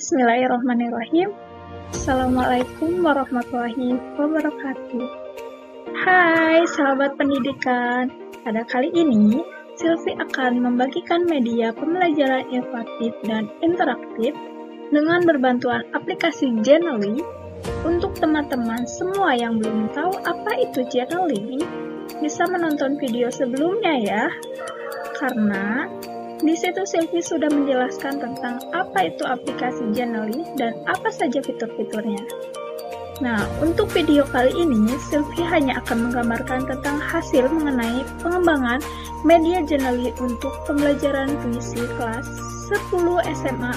Bismillahirrahmanirrahim. Assalamualaikum warahmatullahi wabarakatuh. Hai sahabat pendidikan, pada kali ini Silvi akan membagikan media pembelajaran inovatif dan interaktif dengan berbantuan aplikasi Genially. Untuk teman-teman semua yang belum tahu apa itu Genially, bisa menonton video sebelumnya ya, karena di situ Silvi sudah menjelaskan tentang apa itu aplikasi Genially dan apa saja fitur-fiturnya. Nah, untuk video kali ini, Silvi hanya akan menggambarkan tentang hasil mengenai pengembangan media Genially untuk pembelajaran puisi kelas 10 SMA.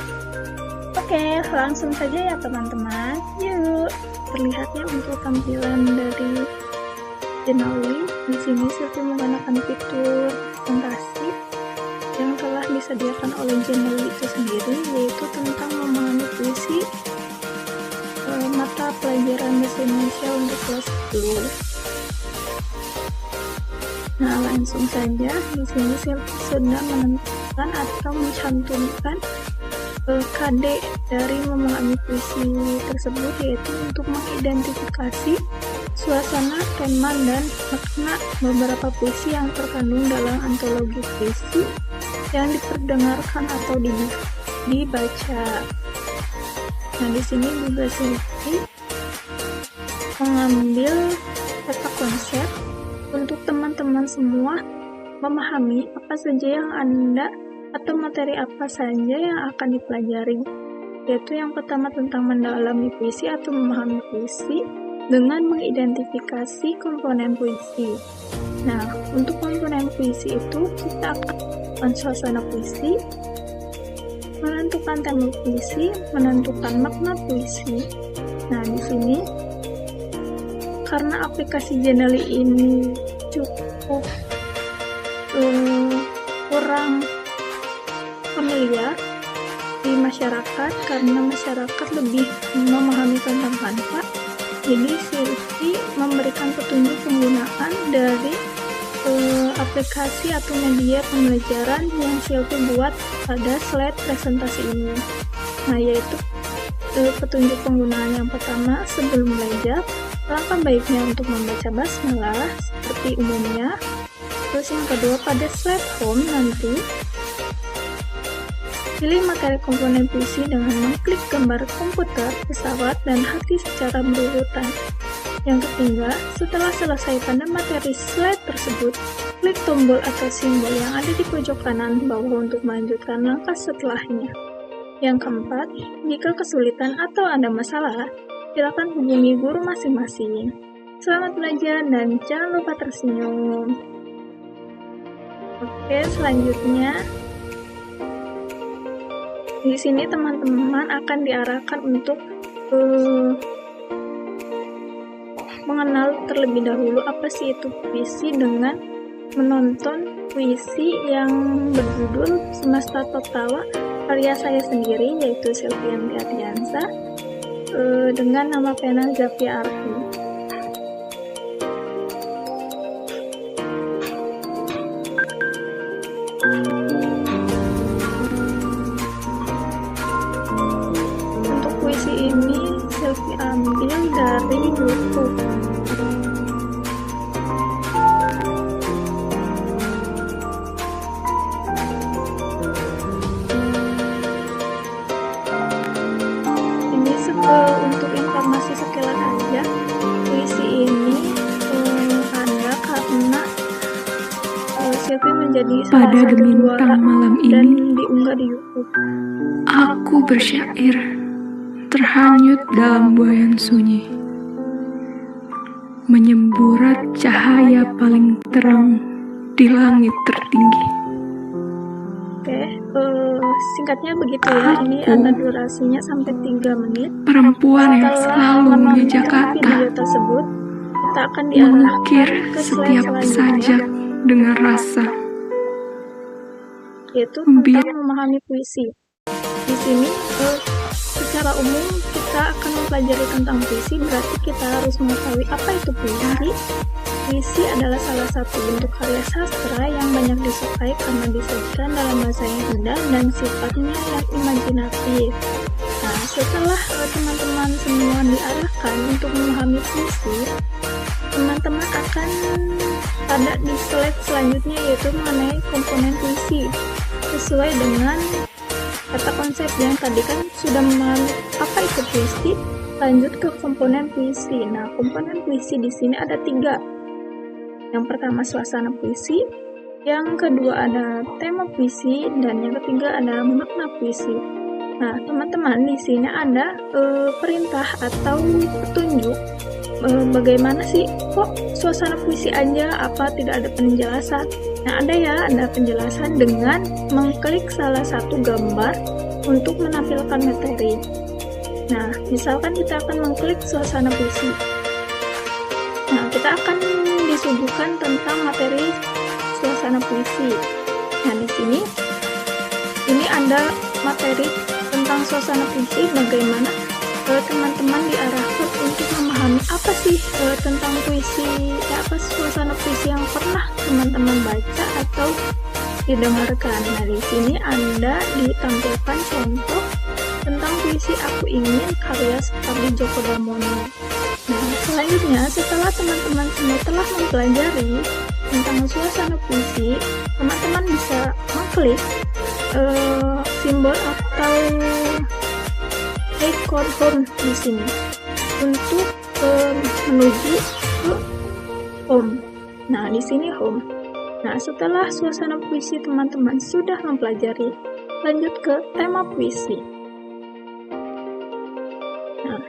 Oke, langsung saja ya teman-teman. Yuk, terlihatnya untuk tampilan dari Genially. Di sini Silvi menggunakan fitur presentasi yang telah disediakan oleh Genially itu sendiri, yaitu tentang memahami puisi mata pelajaran bahasa Indonesia untuk kelas 10. Nah, langsung saja di sini saya sudah menentukan atau mencantumkan KD dari memahami puisi tersebut, yaitu untuk mengidentifikasi suasana, tema, dan makna beberapa puisi yang terkandung dalam antologi puisi yang diperdengarkan atau dibaca. Nah, di sini juga Silvi mengambil peta konsep untuk teman-teman semua memahami apa saja yang Anda atau materi apa saja yang akan dipelajari, yaitu yang pertama tentang mendalami puisi atau memahami puisi dengan mengidentifikasi komponen puisi. Nah, untuk komponen puisi itu kita akan suasana puisi, menentukan tema puisi, menentukan makna puisi. Nah, di sini karena aplikasi Genially ini cukup kurang familiar di masyarakat karena masyarakat lebih memahami tentang Canva, jadi Silvi memberikan petunjuk penggunaan dari aplikasi atau media pembelajaran yang Silvi buat pada slide presentasi ini. Nah, yaitu petunjuk penggunaan yang pertama sebelum belajar, langkah baiknya untuk membaca basmalah seperti umumnya. Terus yang kedua, pada slide home nanti pilih materi komponen puisi dengan mengklik gambar komputer, pesawat, dan hati secara berurutan. Yang ketiga, setelah selesai pada materi slide tersebut, klik tombol atau simbol yang ada di pojok kanan bawah untuk melanjutkan langkah setelahnya. Yang keempat, jika kesulitan atau ada masalah, silakan hubungi guru masing-masing. Selamat belajar dan jangan lupa tersenyum. Oke, selanjutnya di sini teman-teman akan diarahkan untuk mengenal terlebih dahulu apa sih itu puisi dengan menonton puisi yang berjudul Semesta Tertawa karya saya sendiri, yaitu Silvianti Ardiansa, dengan nama pena Zafia Arfi. Untuk puisi ini Silvi ambil dari YouTube. Untuk informasi sekilas aja, puisi ini ada karena Silvi menjadi salah pada satu gemintang juara malam dan ini, diunggah di YouTube. aku bersyair, terhanyut dalam buayan sunyi, menyemburat cahaya paling terang di langit tertinggi. Oke, singkatnya begitu ya. Ini ada durasinya sampai 3 menit. Perempuan yang Setelah selalu menonton mengejar video tersebut, kita akan diarahkan mengukir ke slide setiap selanjutnya, sajak dengan rasa, yaitu membiak tentang memahami puisi. Di sini secara umum kita akan mempelajari tentang puisi, berarti kita harus mengetahui apa itu puisi. Puisi adalah salah satu bentuk karya sastra yang banyak disukai karena disajikan dalam bahasa yang indah dan sifatnya yang imajinatif. Nah, teman-teman semua diarahkan untuk memahami puisi, teman-teman akan pada di slide selanjutnya, yaitu mengenai komponen puisi. Sesuai dengan kata konsep yang tadi kan sudah memahami apa itu puisi, lanjut ke komponen puisi. Nah, komponen puisi di sini ada 3. Yang pertama suasana puisi, yang kedua ada tema puisi, dan yang ketiga ada makna puisi. Nah, teman-teman, di sini ada perintah atau petunjuk bagaimana sih kok suasana puisi aja, apa tidak ada penjelasan. Nah, ada penjelasan dengan mengklik salah satu gambar untuk menampilkan materi. Nah, misalkan kita akan mengklik suasana puisi. Nah, kita akan disuguhkan tentang materi suasana puisi. Nah, di sini ini ada materi tentang suasana puisi, bagaimana teman-teman diarahkan untuk memahami apa sih tentang puisi, apa suasana puisi yang pernah teman-teman baca atau didengarkan. Nah, di sini Anda ditampilkan contoh tentang puisi Aku Ingin karya Supardi Djoko Damono. Nah, selanjutnya setelah teman-teman semua telah mempelajari tentang suasana puisi, teman-teman bisa mengklik simbol atau ikon home di sini untuk menuju ke home. Nah, di sini home. Nah, setelah suasana puisi teman-teman sudah mempelajari, lanjut ke tema puisi. Nah,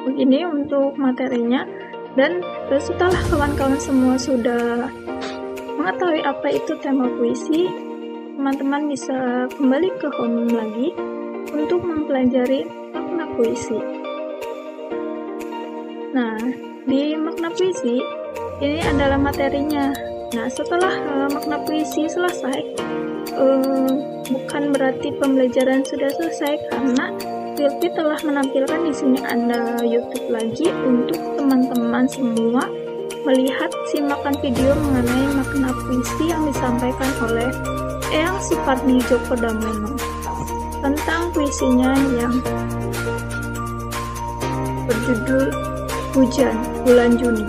begini untuk materinya. Dan setelah kawan-kawan semua sudah mengetahui apa itu tema puisi, teman-teman bisa kembali ke home lagi untuk mempelajari makna puisi. Nah, di makna puisi ini adalah materinya. Nah, setelah makna puisi selesai, bukan berarti pembelajaran sudah selesai, karena Silvi telah menampilkan di sini ada YouTube lagi untuk teman-teman semua melihat simakan video mengenai makna puisi yang disampaikan oleh Eyang Supardi Djoko Damono tentang puisinya yang berjudul Hujan Bulan Juni.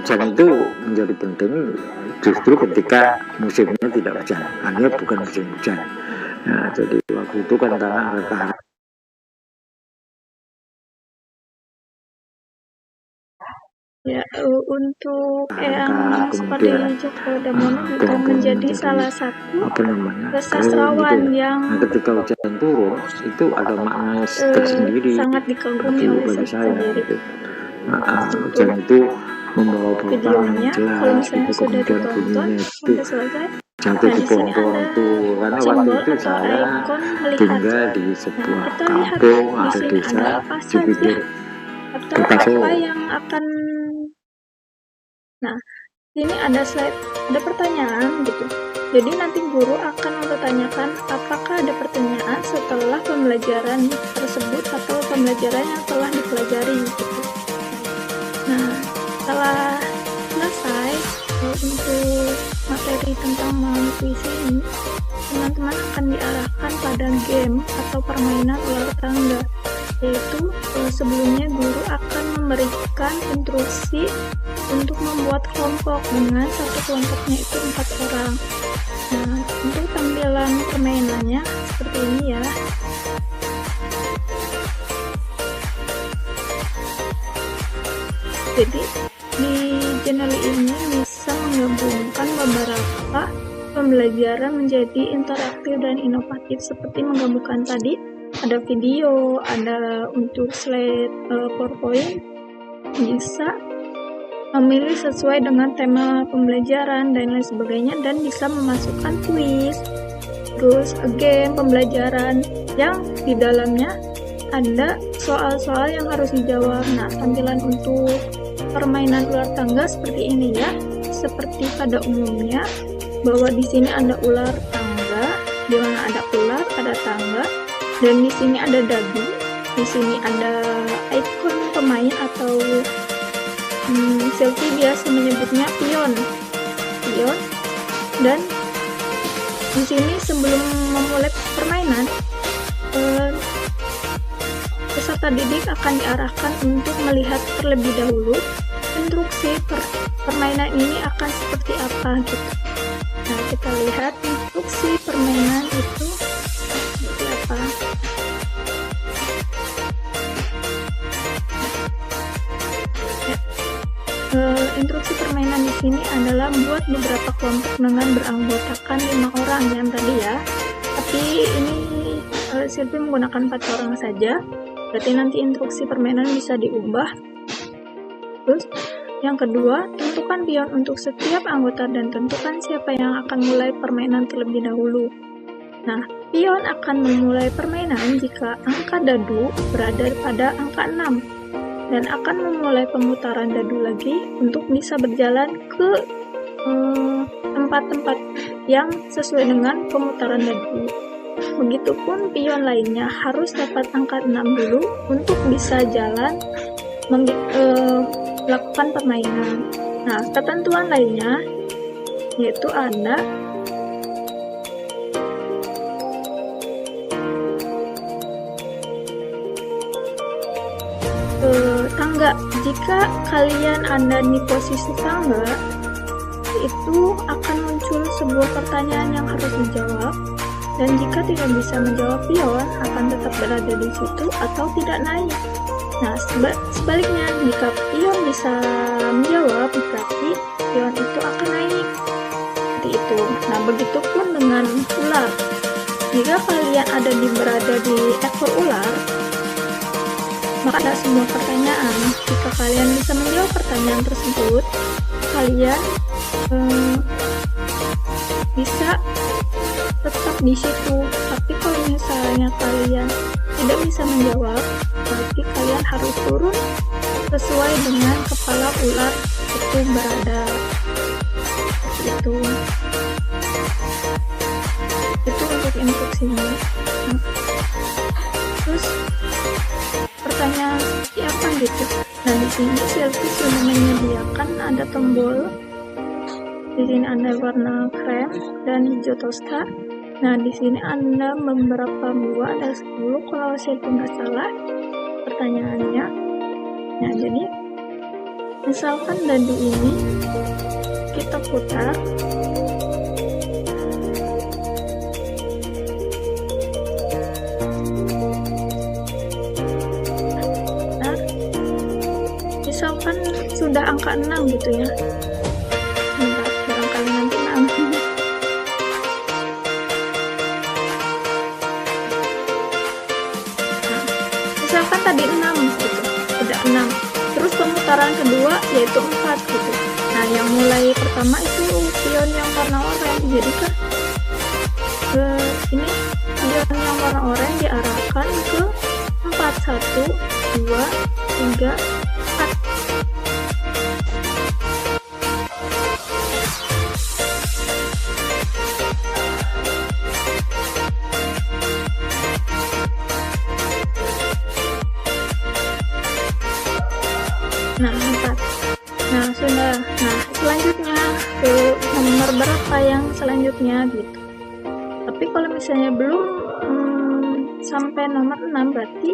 Hujan itu menjadi penting justru ketika musimnya tidak hujan, hanya bukan musim hujan. Nah, jadi waktu itu kan tanah retak. Ya, untuk Eyang Supardi Djoko Damono juga menjadi salah satu sastrawan yang ketika hujan turun itu ada makna tersendiri, sangat dikagumi oleh saya. Hujan itu membawa berkah yang jelas, itu kemudian bunyinya itu jatuh di pohon itu, karena waktu itu saya tinggal di sebuah kampung atau desa di pinggir kota Solo. Nah, ini ada slide, ada pertanyaan gitu. Jadi nanti guru akan mempertanyakan apakah ada pertanyaan setelah pembelajaran tersebut atau pembelajaran yang telah dipelajari gitu. Nah, setelah selesai untuk materi tentang memahami puisi ini, teman-teman akan diarahkan pada game atau permainan ular tangga, yaitu sebelumnya guru akan memberikan instruksi untuk membuat kelompok dengan satu kelompoknya itu 4 orang. Nah, untuk tampilan permainannya seperti ini ya. Jadi di channel ini bisa menggabungkan beberapa pembelajaran menjadi interaktif dan inovatif, seperti menggabungkan tadi ada video, ada untuk slide PowerPoint, bisa memilih sesuai dengan tema pembelajaran dan lain sebagainya, dan bisa memasukkan kuis, terus game pembelajaran yang di dalamnya ada soal-soal yang harus dijawab. Nah, tampilan untuk permainan ular tangga seperti ini ya, seperti pada umumnya, bahwa di sini ada ular tangga, di mana ada ular, ada tangga, dan di sini ada dadu, di sini ada ikon pemain atau Sylvie biasa menyebutnya pion. Dan di sini sebelum memulai permainan, peserta didik akan diarahkan untuk melihat terlebih dahulu instruksi permainan ini akan seperti apa gitu. Nah, kita lihat instruksi permainan itu seperti apa. Instruksi permainan di sini adalah buat beberapa kelompok dengan beranggotakan 5 orang yang tadi ya. Tapi ini Sylvie menggunakan 4 orang saja. Berarti nanti instruksi permainan bisa diubah. Terus yang kedua, tentukan pion untuk setiap anggota dan tentukan siapa yang akan mulai permainan terlebih dahulu. Nah, pion akan memulai permainan jika angka dadu berada pada angka 6 dan akan memulai pemutaran dadu lagi untuk bisa berjalan ke tempat-tempat yang sesuai dengan pemutaran dadu. Begitupun pion lainnya harus dapat angka 6 dulu untuk bisa jalan melakukan permainan. Nah, ketentuan lainnya yaitu ada tangga. Jika kalian ada di posisi tangga, itu akan muncul sebuah pertanyaan yang harus dijawab, dan jika tidak bisa menjawab, pion akan tetap berada di situ atau tidak naik. Nah, sebaliknya, jika pion bisa menjawab, berarti pion itu akan naik. Seperti itu. Nah, begitupun dengan ular. Jika kalian berada di ekor ular, maka ada sebuah pertanyaan. Jika kalian bisa menjawab pertanyaan tersebut, kalian bisa tetap di situ. Tapi kalau misalnya kalian tidak bisa menjawab, berarti kalian harus turun sesuai dengan kepala ular itu berada. Itu untuk instruksinya. Terus pertanyaan seperti apa gitu. Nah, di sini Sylvie sudah menyediakan ada tombol. Di sini ada warna krem dan hijau toska. Nah, di sini ada beberapa buah, ada 10 kalau saya tidak salah pertanyaannya. Nah, jadi misalkan dadu ini kita putar. Nah, misalkan sudah angka 6 gitu ya. Barangkali nanti 6. Misalkan tadi 6 gitu, udah 6. Terus pemutaran kedua yaitu 4 gitu. Nah, yang mulai pertama itu pion yang warna oranye. Jadi kan ini pion yang warna oranye diarahkan ke 4, 1, 2, 3, 4. Nah, 4. Nah, sudah. Nah, selanjutnya ke nomor berapa yang selanjutnya gitu. Tapi kalau misalnya belum sampai nomor 6, berarti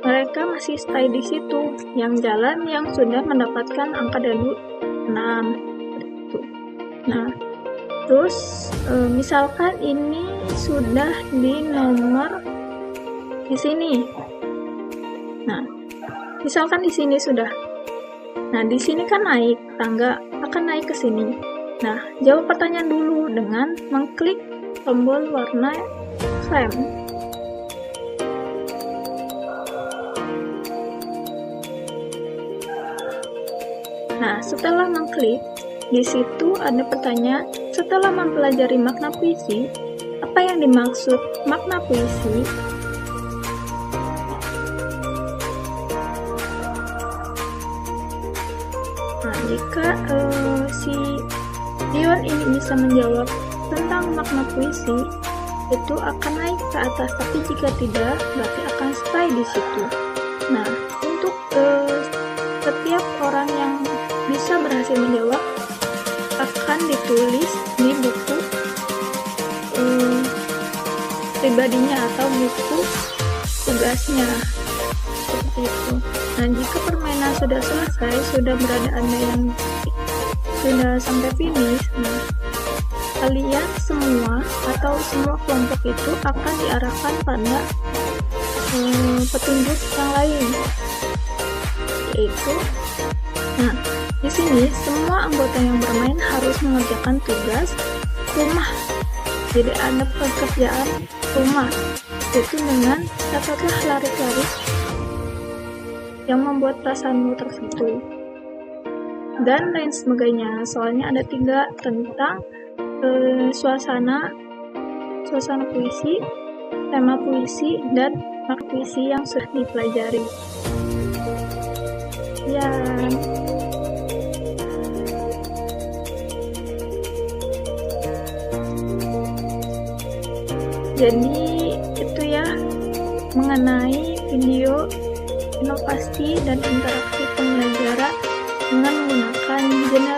mereka masih stay di situ. Yang jalan yang sudah mendapatkan angka dadu 6. Gitu. Nah, terus misalkan ini sudah di nomor di sini. Nah, misalkan di sini sudah. Nah, di sini kan naik tangga, akan naik ke sini. Nah, jawab pertanyaan dulu dengan mengklik tombol warna krem. Nah, setelah mengklik, di situ ada pertanyaan, setelah mempelajari makna puisi, apa yang dimaksud makna puisi? Nah, jika si pion ini bisa menjawab tentang makna puisi, itu akan naik ke atas. Tapi jika tidak, berarti akan stay di situ. Nah, untuk setiap orang yang kedua akan ditulis di buku pribadinya atau buku tugasnya, seperti itu. Nah, jika permainan sudah selesai, sudah berada Anda yang sudah sampai finish, nah, kalian semua atau semua kelompok itu akan diarahkan pada petunjuk yang lain, yaitu, nah, di sini semua anggota yang bermain harus mengerjakan tugas rumah. Jadi ada pekerjaan rumah, yaitu dengan catatlah lari-lari yang membuat perasaanmu tersentuh dan lain sebagainya. Soalnya ada 3 tentang suasana puisi, tema puisi, dan makna puisi yang sudah dipelajari. Ya. Jadi itu ya mengenai video inovasi dan interaksi pembelajaran dengan menggunakan genre